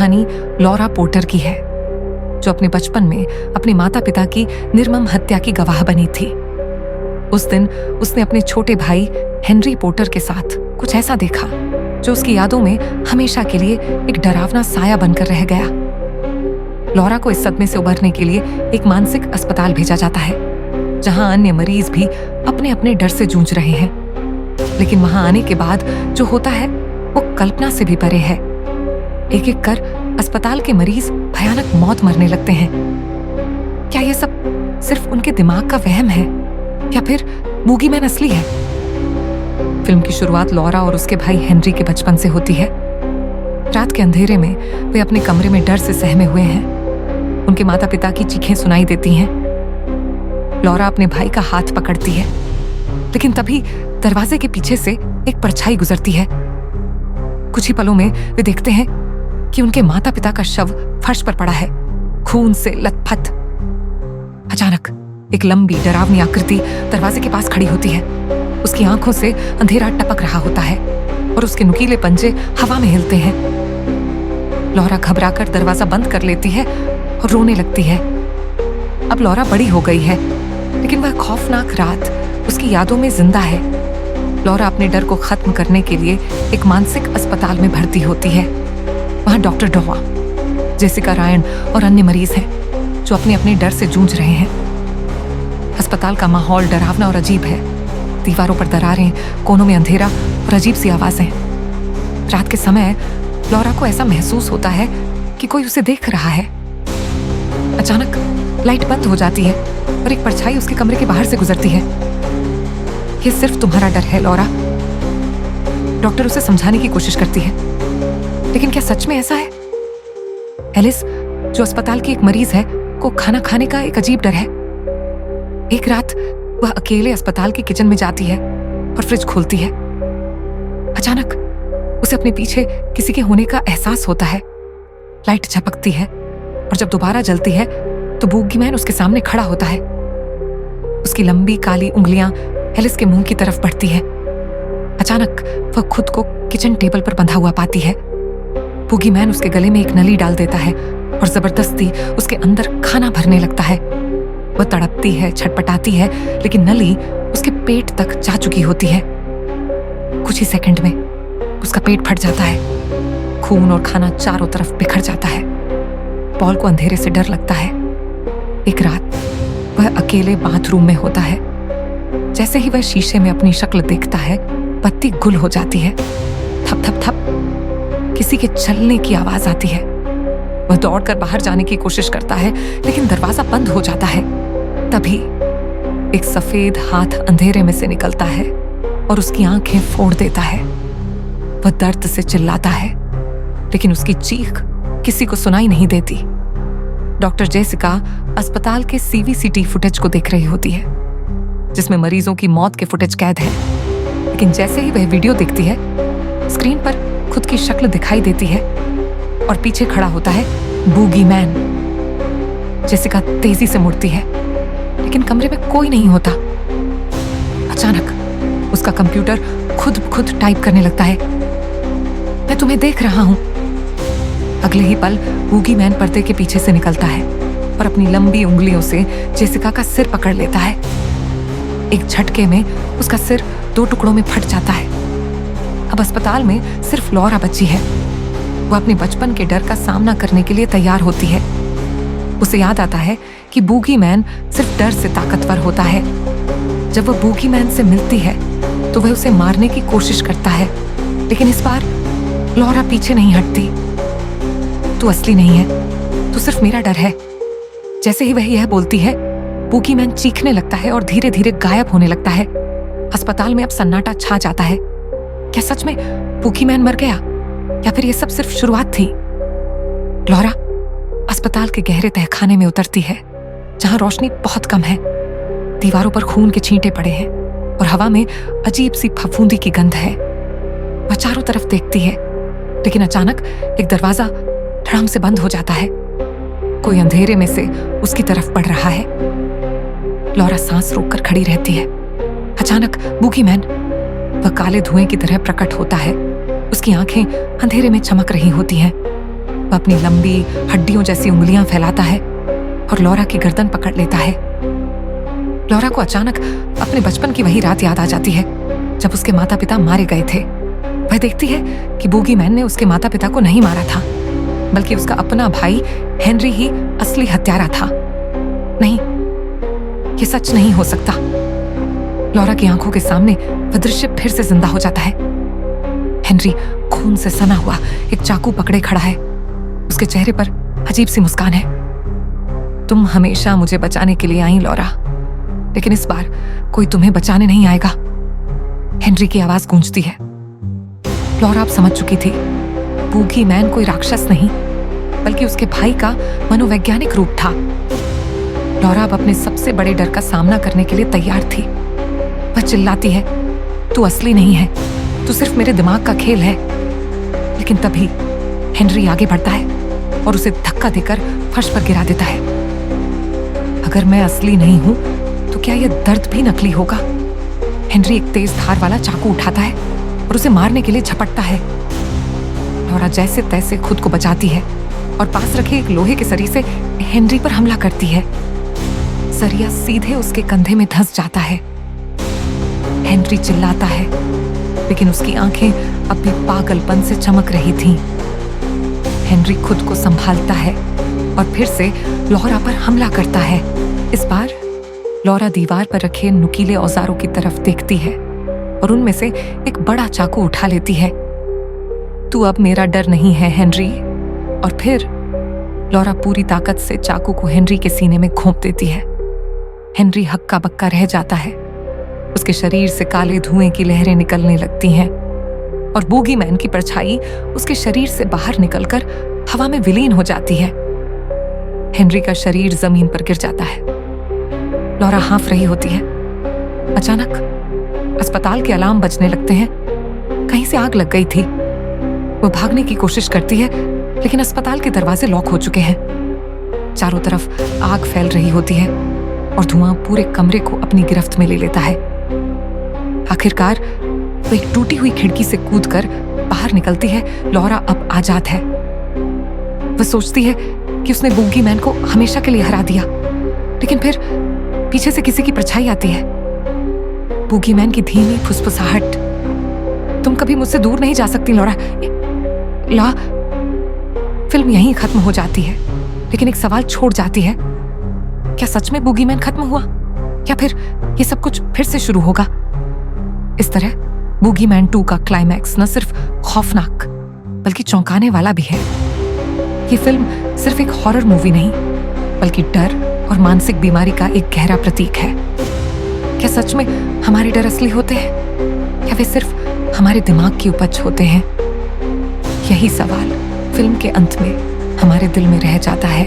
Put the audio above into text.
कहानी Laura porter की है, जो अपने बचपन में अपने माता पिता की निर्मम हत्या की गवाह बनी थी। उस दिन उसने अपने छोटे भाई हेनरी पोर्टर के साथ कुछ ऐसा देखा जो उसकी यादों में हमेशा के लिए एक डरावना साया बनकर रह गया। लॉरा को इस सदमे से उबरने के लिए एक मानसिक अस्पताल भेजा जाता है, जहां अन्य मरीज भी अपने अपने डर से जूझ रहे हैं। लेकिन वहां आने के बाद जो होता है वो कल्पना से भी परे है। एक एक कर अस्पताल के मरीज भयानक मौत मरने लगते हैं। क्या ये सब सिर्फ उनके दिमाग का वहम है या फिर बूगीमैन असली है? फिल्म की शुरुआत लॉरा और उसके भाई हेनरी के बचपन से होती है। रात के अंधेरे में वे अपने कमरे में डर से सहमे हुए हैं। उनके माता पिता की चीखें सुनाई देती हैं। लॉरा अपने भाई का हाथ पकड़ती है, लेकिन तभी दरवाजे के पीछे से एक परछाई गुजरती है। कुछ ही पलों में वे देखते हैं कि उनके माता पिता का शव फर्श पर पड़ा है, खून से लथपथ। अचानक एक लंबी डरावनी आकृति दरवाजे के पास खड़ी होती है। उसकी आंखों से अंधेरा टपक रहा होता है और उसके नुकीले पंजे हवा में हिलते हैं। लॉरा घबराकर दरवाजा बंद कर लेती है और रोने लगती है। अब लॉरा बड़ी हो गई है, लेकिन वह खौफनाक रात उसकी यादों में जिंदा है। लॉरा अपने डर को खत्म करने के लिए एक मानसिक अस्पताल में भर्ती होती है। वहां डॉक्टर डोवा, जेसिका रायन और अन्य मरीज हैं जो अपने अपने डर से जूझ रहे हैं। अस्पताल का माहौल डरावना और अजीब है। दीवारों पर दरारें, कोनों में अंधेरा और अजीब सी आवाजें। रात के समय लॉरा को ऐसा महसूस होता है कि कोई उसे देख रहा है। अचानक लाइट बंद हो जाती है और एक परछाई उसके कमरे के बाहर से गुजरती है। ये सिर्फ तुम्हारा डर है लॉरा, डॉक्टर उसे समझाने की कोशिश करती है। लेकिन क्या सच में ऐसा है? एलिस, जो अस्पताल की एक मरीज है, को खाना खाने का एक अजीब डर है। एक रात वह अकेले अस्पताल की किचन में जाती है और फ्रिज खोलती है। अचानक उसे अपने पीछे किसी के होने का एहसास होता है। लाइट झपकती है और जब दोबारा जलती है तो बूगीमैन उसके सामने खड़ा होता है। उसकी लंबी काली उंगलियां एलिस के मुंह की तरफ बढ़ती है। अचानक वह खुद को किचन टेबल पर बंधा हुआ पाती है। बूगीमैन उसके गले में एक नली डाल देता है और जबरदस्ती उसके अंदर खाना भरने लगता है। वह तड़पती है, छटपटाती है, लेकिन नली उसके पेट तक जा चुकी होती है। कुछ ही सेकंड में उसका पेट फट जाता है। खून और खाना चारों तरफ बिखर जाता है। पॉल को अंधेरे से डर लगता है। एक रात वह अकेले बाथरूम में होता है। जैसे ही वह शीशे में अपनी शक्ल देखता है, बत्ती गुल हो जाती है। थप थप थप किसी के चलने की आवाज आती है। वह दौड़कर बाहर जाने की कोशिश करता है, लेकिन दरवाजा बंद हो जाता है। तभी एक सफेद हाथ अंधेरे में से निकलता है और उसकी आंखें फोड़ देता है। वह दर्द से चिल्लाता है, लेकिन उसकी चीख किसी को सुनाई नहीं देती। डॉक्टर जेसिका अस्पताल के सीवीसीटी फुटेज को देख रही होती है, जिसमें मरीजों की मौत के फुटेज कैद है। लेकिन जैसे ही वह वीडियो देखती है, स्क्रीन पर खुद की शक्ल दिखाई देती है और पीछे खड़ा होता है बूगीमैन। जेसिका तेजी से मुड़ती है, लेकिन कमरे में कोई नहीं होता। अचानक उसका कंप्यूटर खुद टाइप करने लगता है, मैं तुम्हें देख रहा हूं। अगले ही पल बूगीमैन पर्दे के पीछे से निकलता है और अपनी लंबी उंगलियों से जेसिका का सिर पकड़ लेता है। एक झटके में उसका सिर 2 टुकड़ों में फट जाता है। अब अस्पताल में सिर्फ लॉरा बची है। वो अपने बचपन के डर का सामना करने के लिए तैयार होती है। उसे याद आता है कि बूगीमैन सिर्फ डर से ताकतवर होता है। जब वह बूगीमैन से मिलती है तो वह उसे मारने की कोशिश करता है, लेकिन इस बार लॉरा पीछे नहीं हटती। तू असली नहीं है, तू सिर्फ मेरा डर है। जैसे ही वह यह बोलती है, बूगीमैन चीखने लगता है और धीरे धीरे गायब होने लगता है। अस्पताल में अब सन्नाटा छा जाता है। क्या सच में बूगीमैन मर गया या फिर यह सब सिर्फ शुरुआत थी? लॉरा अस्पताल के गहरे तहखाने में उतरती है, जहां रोशनी बहुत कम है। दीवारों पर खून के छींटे पड़े हैं और हवा में अजीब सी फफूंदी की गंध है। वह चारों तरफ देखती है, लेकिन अचानक एक दरवाजा धड़ाम से बंद हो जाता है। कोई अंधेरे में से उसकी तरफ बढ़ रहा है। लॉरा सांस रोककर खड़ी रहती है। अचानक बूगीमैन, वह काले धुएं की तरह प्रकट होता है। उसकी आंखें अंधेरे में चमक रही होती हैं। वह अपनी लंबी हड्डियों जैसी उंगलियां फैलाता है और लौरा की गर्दन पकड़ लेता है। लौरा को अचानक अपने बचपन की वही रात याद आ जाती है जब उसके माता पिता मारे गए थे। वह देखती है कि बूगीमैन ने उसके माता पिता को नहीं मारा था, बल्कि उसका अपना भाई हेनरी ही असली हत्यारा था। नहीं, ये सच नहीं हो सकता। लौरा की आंखों के सामने वह दृश्य फिर से जिंदा हो जाता है। हेनरी खून से सना हुआ एक चाकू पकड़े खड़ा है। उसके चेहरे पर अजीब सी मुस्कान है। तुम हमेशा मुझे बचाने के लिए आई लौरा, लेकिन इस बार कोई तुम्हें बचाने नहीं आएगा। हेनरी की आवाज गूंजती है। लौरा अब समझ चुकी थी, बूगीमैन कोई राक्षस नहीं, बल्कि उसके भाई का मनोवैज्ञानिक रूप था। लौरा अब अपने सबसे बड़े डर का सामना करने के लिए तैयार थी। वह चिल्लाती है, तू असली नहीं है, तू सिर्फ मेरे दिमाग का खेल है। लेकिन तभी हेनरी आगे बढ़ता है और उसे धक्का देकर फर्श पर गिरा देता है। अगर मैं असली नहीं हूं तो क्या यह दर्द भी नकली होगा? हेनरी एक तेज धार वाला चाकू उठाता है और उसे मारने के लिए झपटता है। लौरा जैसे तैसे खुद को बचाती है और पास रखे एक लोहे के सरी से हेनरी पर हमला करती है। सरिया सीधे उसके कंधे में धंस जाता है। हेनरी चिल्लाता है, लेकिन उसकी आंखें अब भी पागलपन से चमक रही थीं। हेनरी खुद को संभालता है और फिर से लौरा पर हमला करता है। इस बार लौरा दीवार पर रखे नुकीले औजारों की तरफ देखती है और उनमें से एक बड़ा चाकू उठा लेती है। तू अब मेरा डर नहीं है हेनरी। और फिर लौरा पूरी ताकत से चाकू को हेनरी के सीने में घोंप देती है। हेनरी हक्का बक्का रह जाता है। उसके शरीर से काले धुएं की लहरें निकलने लगती हैं और बूगीमैन की परछाई उसके शरीर से बाहर निकलकर हवा में विलीन हो जाती है। हेनरी का शरीर जमीन पर गिर जाता है। लौरा हाँफ रही होती है। अचानक अस्पताल के अलार्म बजने लगते हैं। कहीं से आग लग गई थी। वो भागने की कोशिश करती है, लेकिन अस्पताल के दरवाजे लॉक हो चुके हैं। चारों तरफ आग फैल रही होती है और धुआं पूरे कमरे को अपनी गिरफ्त में ले लेता है। आखिरकार वो एक टूटी हुई खिड़की से कूदकर बाहर निकलती है। लौरा अब आजाद है। वह सोचती है कि उसने बूगीमैन को हमेशा के लिए हरा दिया, लेकिन फिर पीछे से किसी की परछाई आती है। बूगीमैन की धीमी फुसफुसाहट, तुम कभी मुझसे दूर नहीं जा सकती लौरा। फिल्म यहीं खत्म हो जाती है, लेकिन एक सवाल छोड़ जाती है, क्या सच में बूगीमैन खत्म हुआ या फिर ये सब कुछ फिर से शुरू होगा? इस तरह बूगीमैन 2 का क्लाइमैक्स न सिर्फ खौफनाक बल्कि चौंकाने वाला भी है। ये फिल्म सिर्फ एक हॉरर मूवी नहीं, बल्कि डर और मानसिक बीमारी का एक गहरा प्रतीक है। क्या सच में हमारे डर असली होते हैं या वे सिर्फ हमारे दिमाग की उपज होते हैं? यही सवाल फिल्म के अंत में हमारे दिल में रह जाता है।